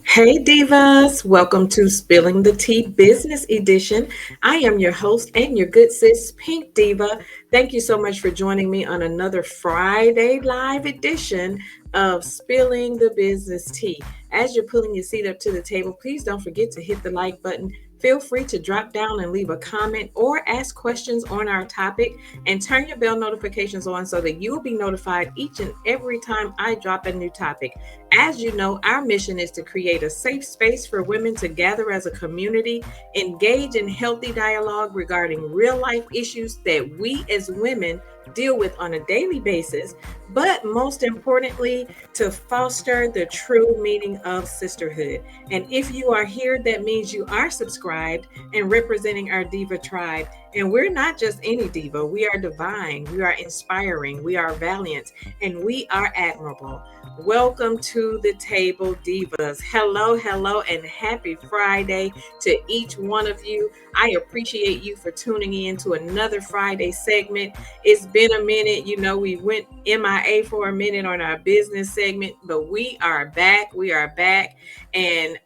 Hey Divas, welcome to Spilling the Tea Business Edition. I am your host and your good sis, Pink Diva. Thank you so much for joining me on another Friday live edition of Spilling the Business Tea. As you're pulling your seat up to the table, please don't forget to hit the like button. Feel free to drop down and leave a comment or ask questions on our topic, and turn your bell notifications on so that you'll be notified each and every time I drop a new topic. As you know, our mission is to create a safe space for women to gather as a community, engage in healthy dialogue regarding real life issues that we as women deal with on a daily basis, but most importantly, to foster the true meaning of sisterhood. And if you are here, that means you are subscribed and representing our Diva tribe. And we're not just any diva, we are divine, we are inspiring, we are valiant, and we are admirable. Welcome to the table, Divas. Hello, hello, and happy Friday to each one of you. I appreciate you for tuning in to another Friday segment. It's been a minute. You know, we went MIA for a minute on our business segment, but we are back. We are back, and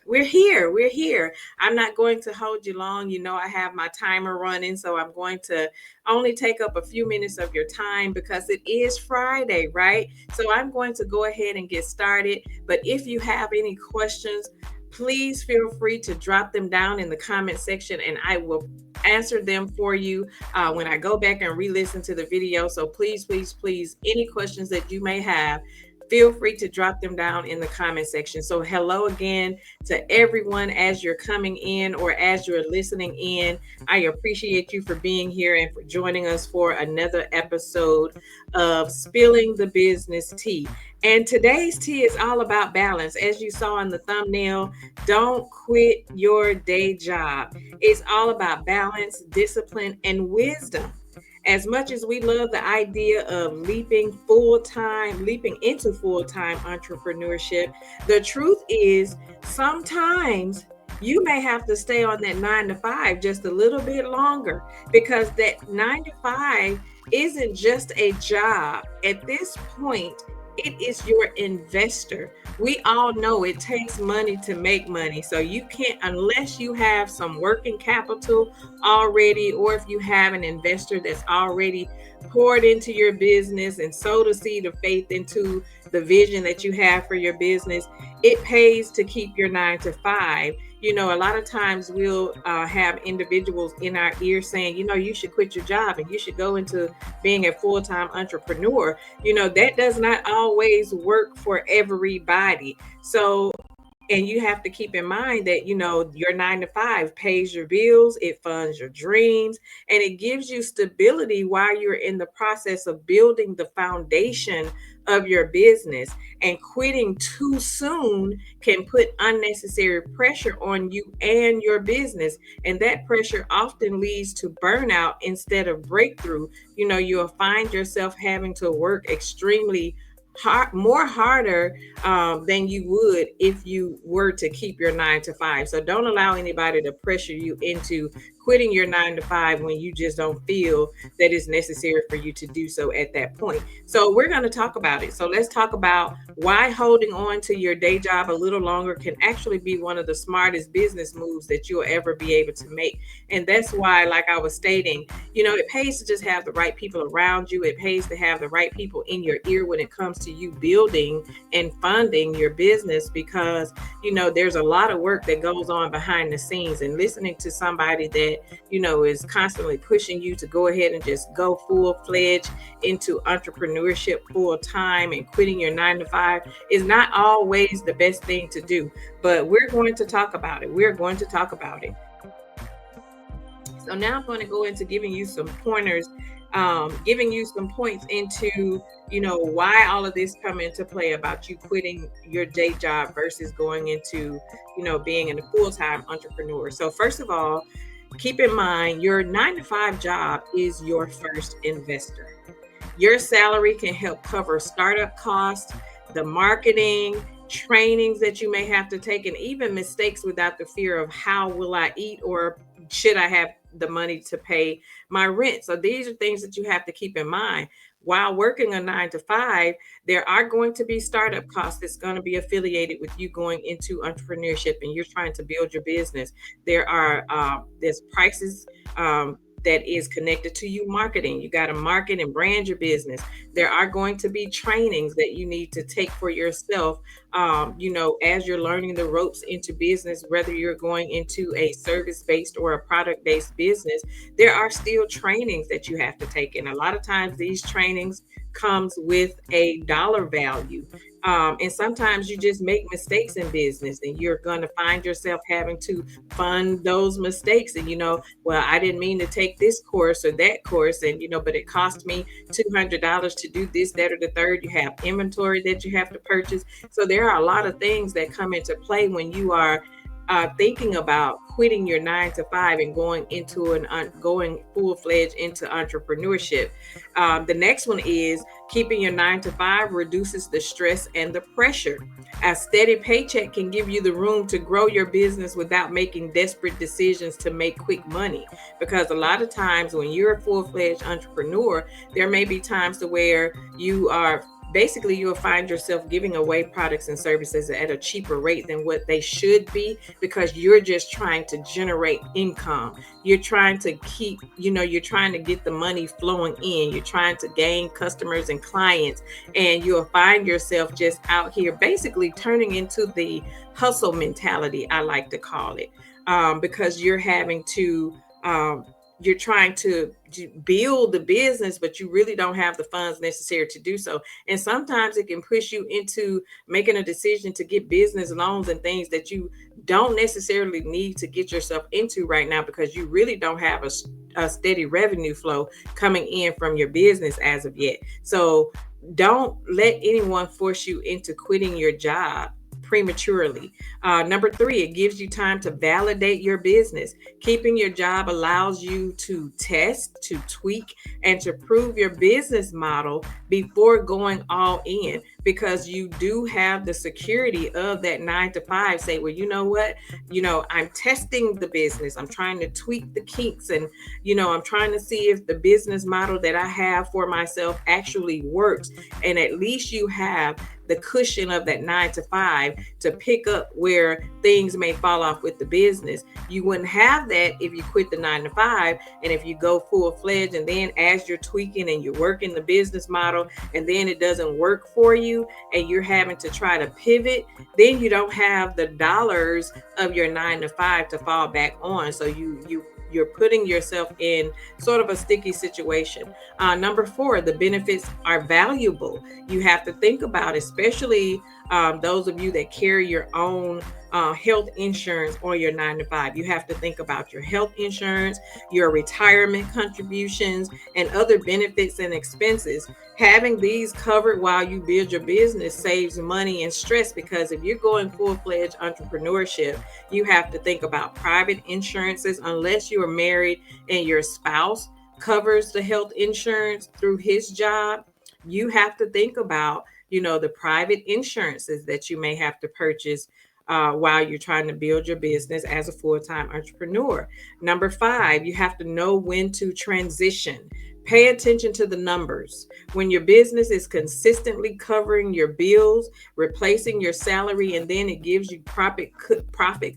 we're here. We're here. I'm not going to hold you long. You know, I have my timer running, so I'm going to only take up a few minutes of your time because it is Friday, right? So I'm going to go ahead and get started. But if you have any questions, please feel free to drop them down in the comment section and I will answer them for you when I go back and re-listen to the video. So please, please, please, any questions that you may have, feel free to drop them down in the comment section. So hello again to everyone as you're coming in or as you're listening in. I appreciate you for being here and for joining us for another episode of Spilling the Business Tea. And today's tea is all about balance. As you saw in the thumbnail, don't quit your day job. It's all about balance, discipline, and wisdom. As much as we love the idea of leaping into full time entrepreneurship, the truth is sometimes you may have to stay on that 9 to 5 just a little bit longer, because that 9 to 5 isn't just a job. At this point, it is your investor. We all know it takes money to make money. So you can't, unless you have some working capital already, or if you have an investor that's already poured into your business and sowed a seed of faith into the vision that you have for your business, it pays to keep your 9 to 5. You know, a lot of times we'll have individuals in our ear saying, you know, you should quit your job and you should go into being a full-time entrepreneur. You know, that does not always work for everybody. So, and you have to keep in mind that, you know, your 9 to 5 pays your bills, it funds your dreams, and it gives you stability while you're in the process of building the foundation of your business. And quitting too soon can put unnecessary pressure on you and your business. And that pressure often leads to burnout instead of breakthrough. You know, you'll find yourself having to work extremely harder than you would if you were to keep your 9 to 5. So don't allow anybody to pressure you into quitting your 9 to 5 when you just don't feel that it's necessary for you to do so at that point. So we're going to talk about it. So let's talk about why holding on to your day job a little longer can actually be one of the smartest business moves that you'll ever be able to make. And that's why, like I was stating, you know, it pays to just have the right people around you. It pays to have the right people in your ear when it comes to you building and funding your business, because, you know, there's a lot of work that goes on behind the scenes. And listening to somebody that, you know, is constantly pushing you to go ahead and just go full-fledged into entrepreneurship full time and quitting your 9 to 5 is not always the best thing to do. But we're going to talk about it. We're going to talk about it. So now I'm going to go into giving you some pointers, giving you some points into, you know, why all of this come into play about you quitting your day job versus going into, you know, being a full-time entrepreneur. So first of all, keep in mind your 9 to 5 job is your first investor. Your salary can help cover startup costs, the marketing, trainings that you may have to take, and even mistakes without the fear of how will I eat or should I have the money to pay my rent. So these are things that you have to keep in mind. while working a 9 to 5, there are going to be startup costs that's going to be affiliated with you going into entrepreneurship and you're trying to build your business. There's prices that is connected to you marketing. You got to market and brand your business. There are going to be trainings that you need to take for yourself. As you're learning the ropes into business, whether you're going into a service based or a product based business, there are still trainings that you have to take. And a lot of times these trainings comes with a dollar value. And sometimes you just make mistakes in business and you're going to find yourself having to fund those mistakes. And, well, I didn't mean to take this course or that course. And, but it cost me $200 to do this, that, or the third. You have inventory that you have to purchase. So there are a lot of things that come into play when you are thinking about quitting your 9 to 5 and going full-fledged into entrepreneurship. The next one is keeping your 9 to 5 reduces the stress and the pressure. A steady paycheck can give you the room to grow your business without making desperate decisions to make quick money. Because a lot of times when you're a full-fledged entrepreneur, there may be times to where you'll find yourself giving away products and services at a cheaper rate than what they should be, because you're just trying to generate income. You're trying to you're trying to get the money flowing in. You're trying to gain customers and clients, and you'll find yourself just out here basically turning into the hustle mentality, I like to call it, because you're having to you're trying to build the business, but you really don't have the funds necessary to do so. And sometimes it can push you into making a decision to get business loans and things that you don't necessarily need to get yourself into right now, because you really don't have a steady revenue flow coming in from your business as of yet. So don't let anyone force you into quitting your job prematurely. Number 3, it gives you time to validate your business. Keeping your job allows you to test, to tweak, and to prove your business model before going all in, because you do have the security of that 9 to 5. Say, well, you know what? I'm testing the business. I'm trying to tweak the kinks, and, I'm trying to see if the business model that I have for myself actually works. And at least you have the cushion of that 9 to 5 to pick up where things may fall off with the business. You wouldn't have that if you quit the 9 to 5, and if you go full-fledged, and then as you're tweaking and you're working the business model and then it doesn't work for you and you're having to try to pivot, then you don't have the dollars of your 9 to 5 to fall back on. So you're putting yourself in sort of a sticky situation. Number 4, the benefits are valuable. You have to think about, especially those of you that carry your own health insurance on your 9 to 5. You have to think about your health insurance, your retirement contributions, and other benefits and expenses. Having these covered while you build your business saves money and stress, because if you're going full-fledged entrepreneurship, you have to think about private insurances, unless you are married and your spouse covers the health insurance through his job. You have to think about, the private insurances that you may have to purchase while you're trying to build your business as a full-time entrepreneur. Number 5, you have to know when to transition. Pay attention to the numbers. When your business is consistently covering your bills, replacing your salary, and then it gives you profit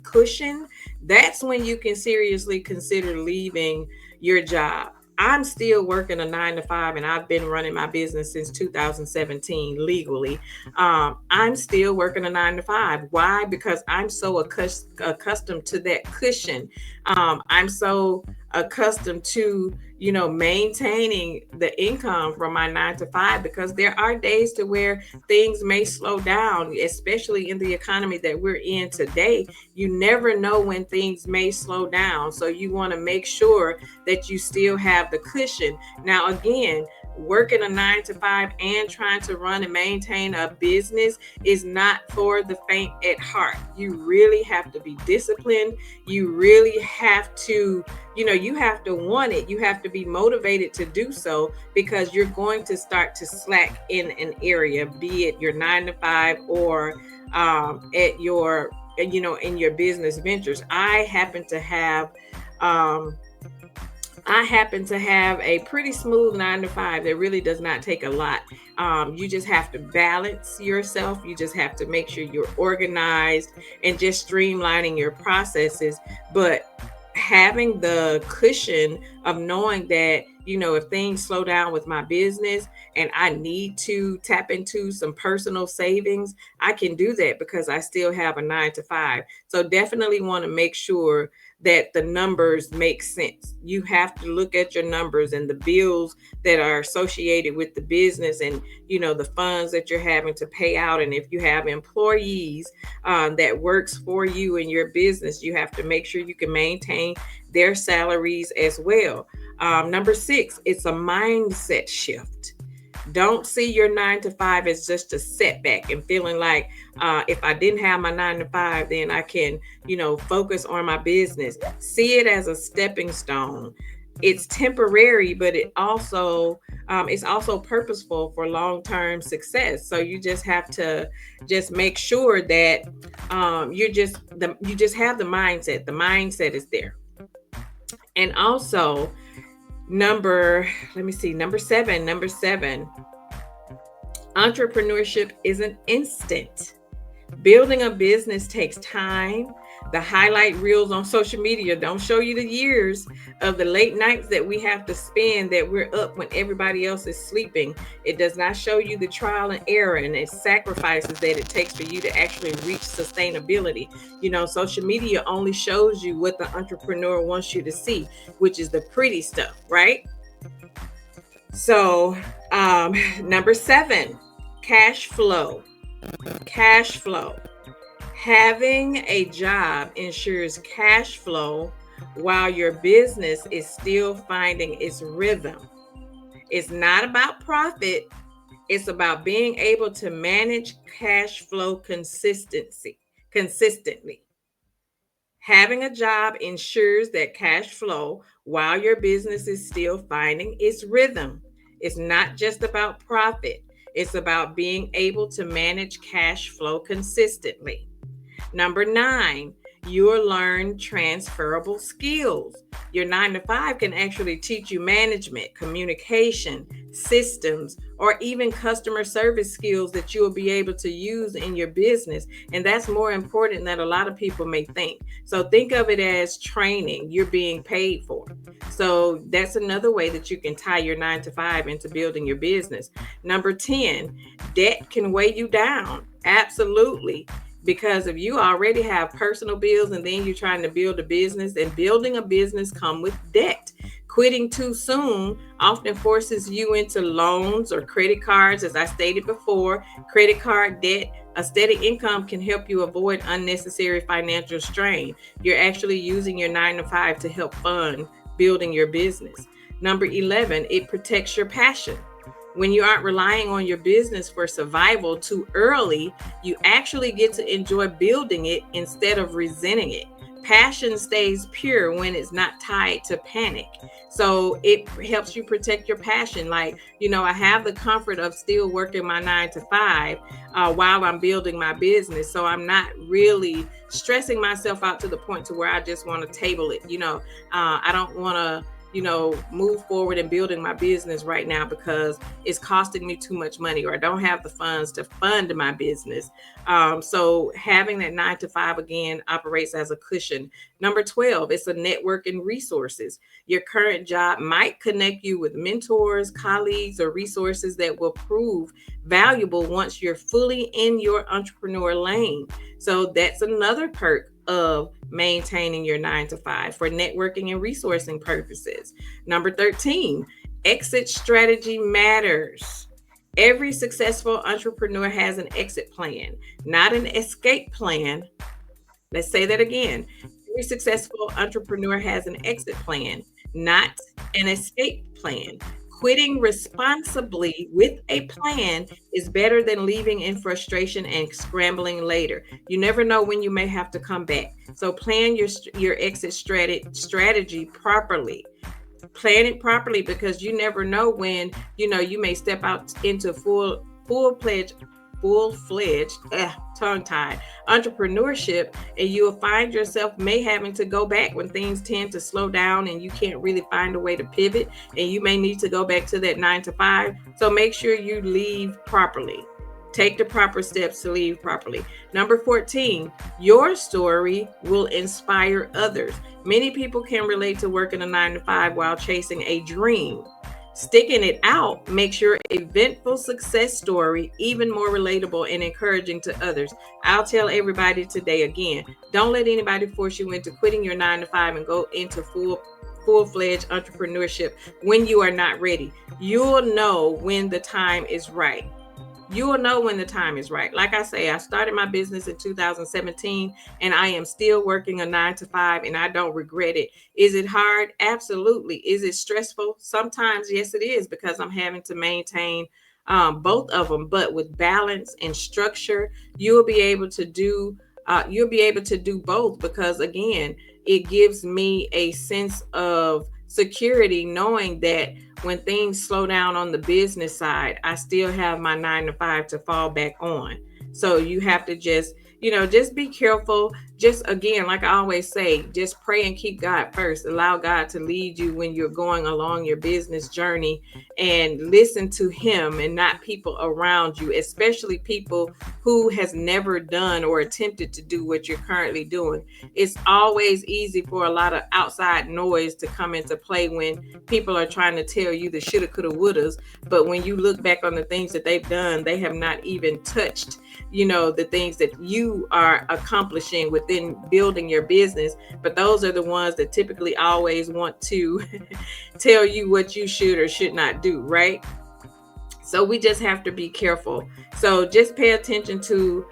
cushion, that's when you can seriously consider leaving your job. I'm still working a 9 to 5, and I've been running my business since 2017 legally. I'm still working a 9 to 5. Why? Because I'm so accustomed to that cushion. I'm so accustomed to maintaining the income from my 9 to 5, because there are days to where things may slow down, especially in the economy that we're in today. You never know when things may slow down, so you want to make sure that you still have the cushion. Now, again, working a 9 to 5 and trying to run and maintain a business is not for the faint at heart. You really have to be disciplined. You really have to, you have to want it. You have to be motivated to do so, because you're going to start to slack in an area, be it your 9 to 5 or at your, in your business ventures. I happen to have I happen to have a pretty smooth 9 to 5 that really does not take a lot. You just have to balance yourself. You just have to make sure you're organized and just streamlining your processes. But having the cushion of knowing that, if things slow down with my business and I need to tap into some personal savings, I can do that because I still have a 9 to 5. So definitely want to make sure that the numbers make sense. You have to look at your numbers and the bills that are associated with the business, and the funds that you're having to pay out. And if you have employees that works for you in your business, you have to make sure you can maintain their salaries as well. Number 6, it's a mindset shift. Don't see your 9 to 5 as just a setback and feeling like if I didn't have my 9 to 5, then I can, focus on my business. See it as a stepping stone. It's temporary, but it's also purposeful for long-term success. So you just have to just make sure that you just have the mindset. The mindset is there. And also, number 7, entrepreneurship isn't instant. Building a business takes time. The highlight reels on social media don't show you the years of the late nights that we have to spend, that we're up when everybody else is sleeping. It does not show you the trial and error and the sacrifices that it takes for you to actually reach sustainability. Social media only shows you what the entrepreneur wants you to see, which is the pretty stuff, right? So, number 7, cash flow. Cash flow. Having a job ensures cash flow while your business is still finding its rhythm. It's not about profit. It's about being able to manage cash flow consistently. Having a job ensures that cash flow while your business is still finding its rhythm. It's not just about profit. It's about being able to manage cash flow consistently. Number 9, you'll learn transferable skills. Your 9 to 5 can actually teach you management, communication, systems, or even customer service skills that you'll be able to use in your business. And that's more important than a lot of people may think. So think of it as training you're being paid for. So that's another way that you can tie your 9 to 5 into building your business. Number 10, debt can weigh you down. Absolutely. Because if you already have personal bills and then you're trying to build a business, and building a business come with debt. Quitting too soon often forces you into loans or credit cards. As I stated before, credit card debt, a steady income can help you avoid unnecessary financial strain. You're actually using your 9 to 5 to help fund building your business. Number 11, it protects your passion. When you aren't relying on your business for survival too early, you actually get to enjoy building it instead of resenting it. Passion stays pure when it's not tied to panic. So it helps you protect your passion. Like, I have the comfort of still working my 9 to 5 while I'm building my business. So I'm not really stressing myself out to the point to where I just want to table it. I don't want to move forward in building my business right now because it's costing me too much money, or I don't have the funds to fund my business. So having that 9 to 5 again operates as a cushion. Number 12, it's a network and resources. Your current job might connect you with mentors, colleagues, or resources that will prove valuable once you're fully in your entrepreneur lane. So that's another perk of maintaining your 9 to 5 for networking and resourcing purposes. Number 13, exit strategy matters. Every successful entrepreneur has an exit plan, not an escape plan. Let's say that again. Every successful entrepreneur has an exit plan, not an escape plan. Quitting responsibly with a plan is better than leaving in frustration and scrambling later. You never know when you may have to come back. So plan your exit strategy properly. Plan it properly, because you never know when you may step out into full-fledged tongue tied entrepreneurship, and you will find yourself may having to go back when things tend to slow down and you can't really find a way to pivot, and you may need to go back to that 9 to 5. So make sure you leave properly. Take the proper steps to leave properly. Number 14, your story will inspire others. Many people can relate to working a 9 to 5 while chasing a dream. Sticking it out makes your eventful success story even more relatable and encouraging to others. I'll tell everybody today again, don't let anybody force you into quitting your 9 to 5 and go into full-fledged entrepreneurship when you are not ready. You'll know when the time is right. You will know when the time is right. Like I say, I started my business in 2017 and I am still working a 9 to 5 and I don't regret it. Is it hard? Absolutely. Is it stressful? Sometimes, yes, it is, because I'm having to maintain both of them. But with balance and structure, you'll be able to do both, because again, it gives me a sense of security knowing that when things slow down on the business side, I still have my 9 to 5 to fall back on. So you have to just be careful. Just again, like I always say, just pray and keep God first. Allow God to lead you when you're going along your business journey, and listen to him and not people around you, especially people who has never done or attempted to do what you're currently doing. It's always easy for a lot of outside noise to come into play when people are trying to tell you the shoulda, coulda, wouldas. But when you look back on the things that they've done, they have not even touched the things that you are accomplishing within building your business. But those are the ones that typically always want to tell you what you should or should not do, right? So we just have to be careful. So just pay attention to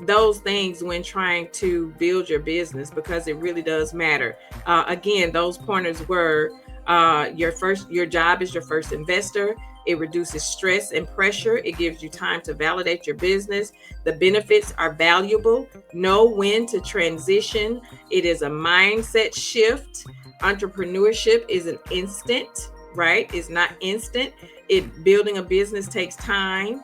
those things when trying to build your business, because it really does matter. Again, those pointers were your job is your first investor. It reduces stress and pressure. It gives you time to validate your business. The benefits are valuable. Know when to transition. It is a mindset shift. Entrepreneurship is an instant, right? It's not instant. Building a business takes time.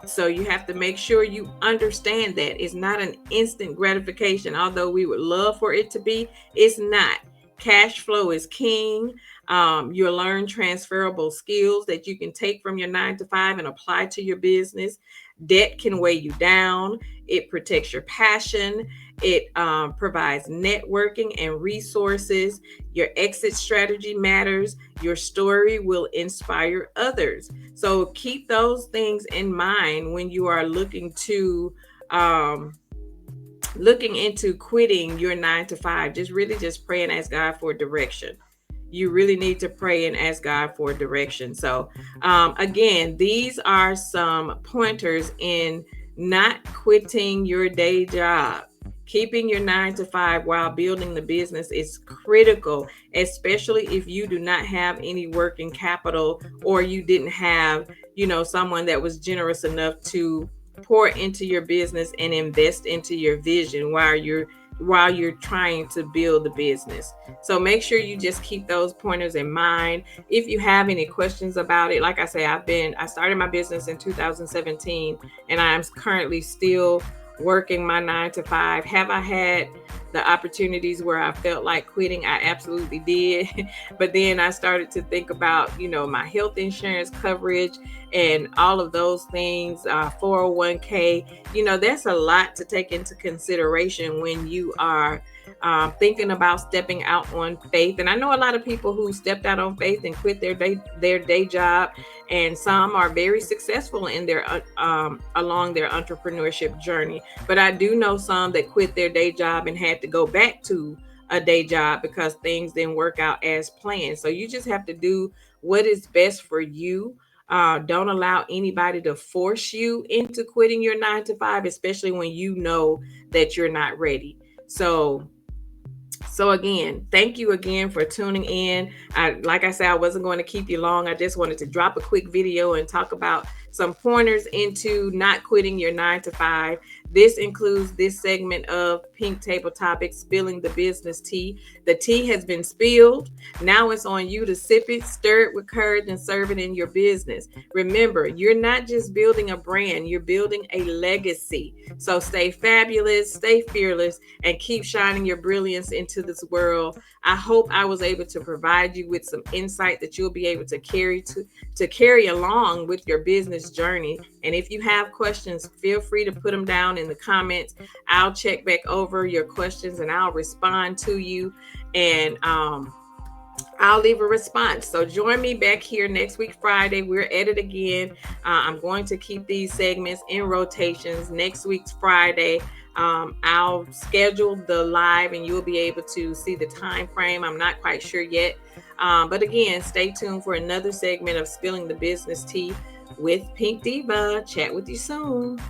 So you have to make sure you understand that it's not an instant gratification. Although we would love for it to be, it's not. Cash flow is king. You'll learn transferable skills that you can take from your 9 to 5 and apply to your business. Debt can weigh you down. It protects your passion. It provides networking and resources. Your exit strategy matters. Your story will inspire others. So keep those things in mind when you are looking into quitting your 9 to 5. Just pray and ask God for direction. You really need to pray and ask God for direction. So again, these are some pointers in not quitting your day job. Keeping your 9 to 5 while building the business is critical, especially if you do not have any working capital, or you didn't have, someone that was generous enough to pour into your business and invest into your vision while you're trying to build the business. So make sure you just keep those pointers in mind. If you have any questions about it, like I say, I started my business in 2017 and I'm currently still working my 9 to 5. Have I had the opportunities where I felt like quitting? I absolutely did. But then I started to think about, my health insurance coverage and all of those things, 401k. That's a lot to take into consideration when you are thinking about stepping out on faith. And I know a lot of people who stepped out on faith and quit their day job, and some are very successful in their along their entrepreneurship journey. But I do know some that quit their day job and had to go back to a day job because things didn't work out as planned. So you just have to do what is best for you. Don't allow anybody to force you into quitting your 9 to 5, especially when you know that you're not ready. So again, thank you again for tuning in. Like I said, I wasn't going to keep you long. I just wanted to drop a quick video and talk about some pointers into not quitting your 9 to 5. This includes this segment of Pink Table Topics, Spilling the Business Tea. The tea has been spilled. Now it's on you to sip it, stir it with courage, and serve it in your business. Remember, you're not just building a brand, you're building a legacy. So stay fabulous, stay fearless, and keep shining your brilliance into this world. I hope I was able to provide you with some insight that you'll be able to carry along with your business journey. And if you have questions, feel free to put them down in the comments. I'll check back over your questions and I'll respond to you. And I'll leave a response. So join me back here next week, Friday. We're at it again. I'm going to keep these segments in rotations. Next week's Friday, I'll schedule the live and you'll be able to see the time frame. I'm not quite sure yet. But again, stay tuned for another segment of Spilling the Business Tea with Pink Diva. Chat with you soon.